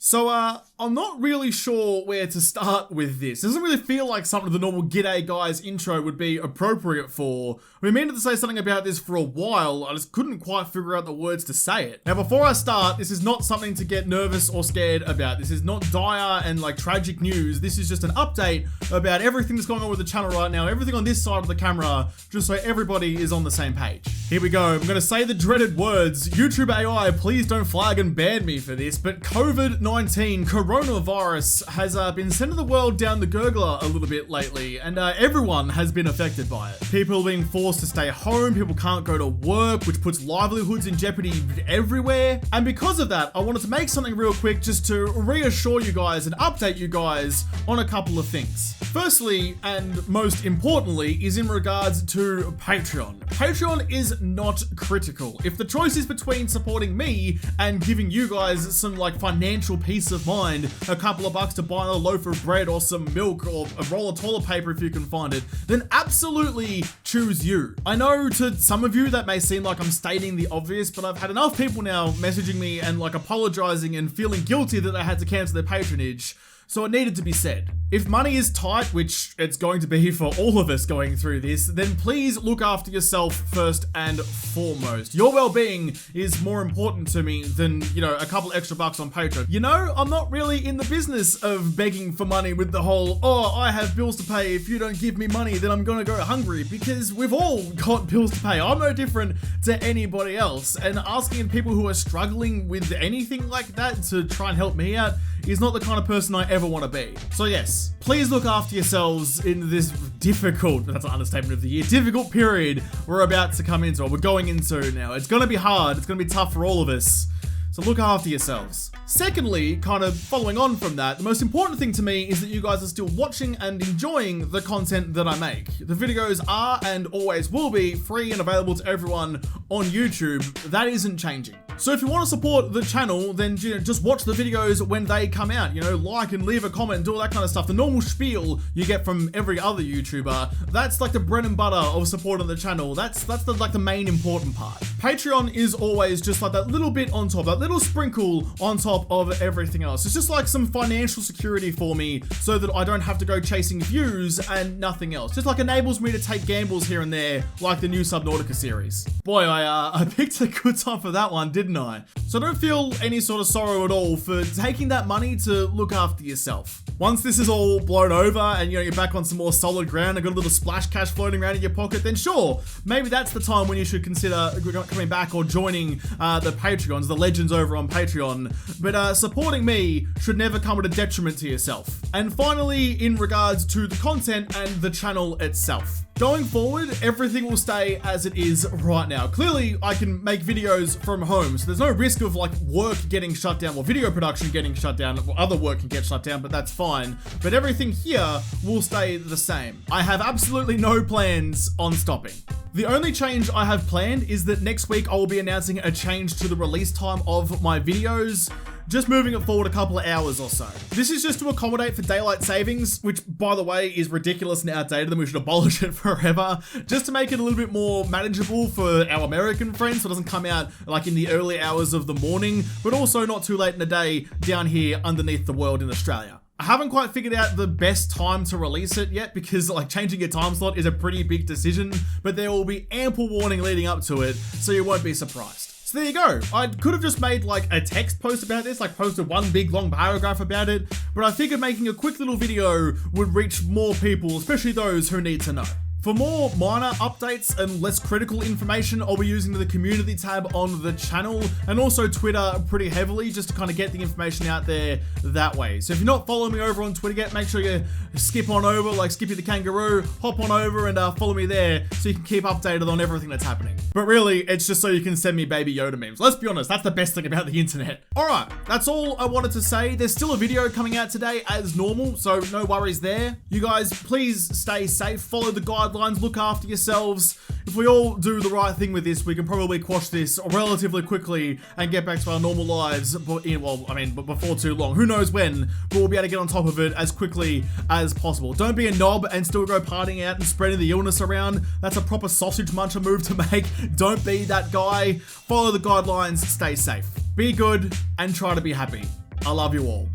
So, I'm not really sure where to start with this. It doesn't really feel like something the normal G'day guys intro would be appropriate for. We meant to say something about this for a while, I just couldn't quite figure out the words to say it. Now, before I start, this is not something to get nervous or scared about. This is not dire and like tragic news. This is just an update about everything that's going on with the channel right now, everything on this side of the camera, just so everybody is on the same page. Here we go. I'm gonna say the dreaded words. YouTube AI, please don't flag and ban me for this, but COVID-19, coronavirus, has been sending the world down the gurgler a little bit lately, and everyone has been affected by it. People are being forced to stay home, people can't go to work, which puts livelihoods in jeopardy everywhere. And because of that, I wanted to make something real quick just to reassure you guys and update you guys on a couple of things. Firstly, and most importantly, is in regards to Patreon. Patreon is not critical. If the choice is between supporting me and giving you guys some like financial peace of mind, a couple of bucks to buy a loaf of bread or some milk or a roll of toilet paper if you can find it, then absolutely choose you. I know to some of you that may seem like I'm stating the obvious, but I've had enough people now messaging me and like apologizing and feeling guilty that I had to cancel their patronage. So it needed to be said. If money is tight, which it's going to be for all of us going through this, then please look after yourself first and foremost. Your well-being is more important to me than, you know, a couple extra bucks on Patreon. You know, I'm not really in the business of begging for money with the whole, oh, I have bills to pay. If you don't give me money, then I'm gonna go hungry, because we've all got bills to pay. I'm no different to anybody else. And asking people who are struggling with anything like that to try and help me out is not the kind of person I ever want to be. So yes, please look after yourselves in this difficult, that's an understatement of the year, difficult period we're about to come into, or we're going into now. It's gonna be hard, it's gonna be tough for all of us. So look after yourselves. Secondly, kind of following on from that, the most important thing to me is that you guys are still watching and enjoying the content that I make. The videos are and always will be free and available to everyone on YouTube. That isn't changing. So if you want to support the channel, then just watch the videos when they come out. You know, like and leave a comment and do all that kind of stuff. The normal spiel you get from every other YouTuber. That's like the bread and butter of supporting the channel. That's the main important part. Patreon is always just like that little bit on top, that little sprinkle on top of everything else. It's just like some financial security for me so that I don't have to go chasing views and nothing else. Just like enables me to take gambles here and there, like the new Subnautica series. Boy, I picked a good time for that one, didn't I? So don't feel any sort of sorrow at all for taking that money to look after yourself. Once this is all blown over and you're back on some more solid ground and got a little splash cash floating around in your pocket, then sure, maybe that's the time when you should consider coming back or joining the Patreons, the legends over on Patreon. But supporting me should never come at a detriment to yourself. And finally, in regards to the content and the channel itself. Going forward, everything will stay as it is right now. Clearly, I can make videos from home, so there's no risk of like work getting shut down or video production getting shut down. Other work can get shut down, but that's fine. But everything here will stay the same. I have absolutely no plans on stopping. The only change I have planned is that next week I will be announcing a change to the release time of my videos. Just moving it forward a couple of hours or so. This is just to accommodate for daylight savings, which by the way is ridiculous and outdated and we should abolish it forever. Just to make it a little bit more manageable for our American friends so it doesn't come out like in the early hours of the morning, but also not too late in the day down here underneath the world in Australia. I haven't quite figured out the best time to release it yet because like changing your time slot is a pretty big decision, but there will be ample warning leading up to it, so you won't be surprised. So there you go. I could have just made like a text post about this, like posted one big long paragraph about it, but I figured making a quick little video would reach more people, especially those who need to know. For more minor updates and less critical information, I'll be using the community tab on the channel and also Twitter pretty heavily just to kind of get the information out there that way. So if you're not following me over on Twitter yet, make sure you skip on over, like Skippy the Kangaroo, hop on over and follow me there so you can keep updated on everything that's happening. But really, it's just so you can send me Baby Yoda memes. Let's be honest, that's the best thing about the internet. Alright, that's all I wanted to say. There's still a video coming out today as normal, so no worries there. You guys, please stay safe, follow the guidelines, look after yourselves. If we all do the right thing with this, we can probably quash this relatively quickly and get back to our normal lives, but before too long. Who knows when, but we'll be able to get on top of it as quickly as possible. Don't be a knob and still go partying out and spreading the illness around. That's a proper sausage muncher move to make. Don't be that guy. Follow the guidelines, stay safe. Be good and try to be happy. I love you all.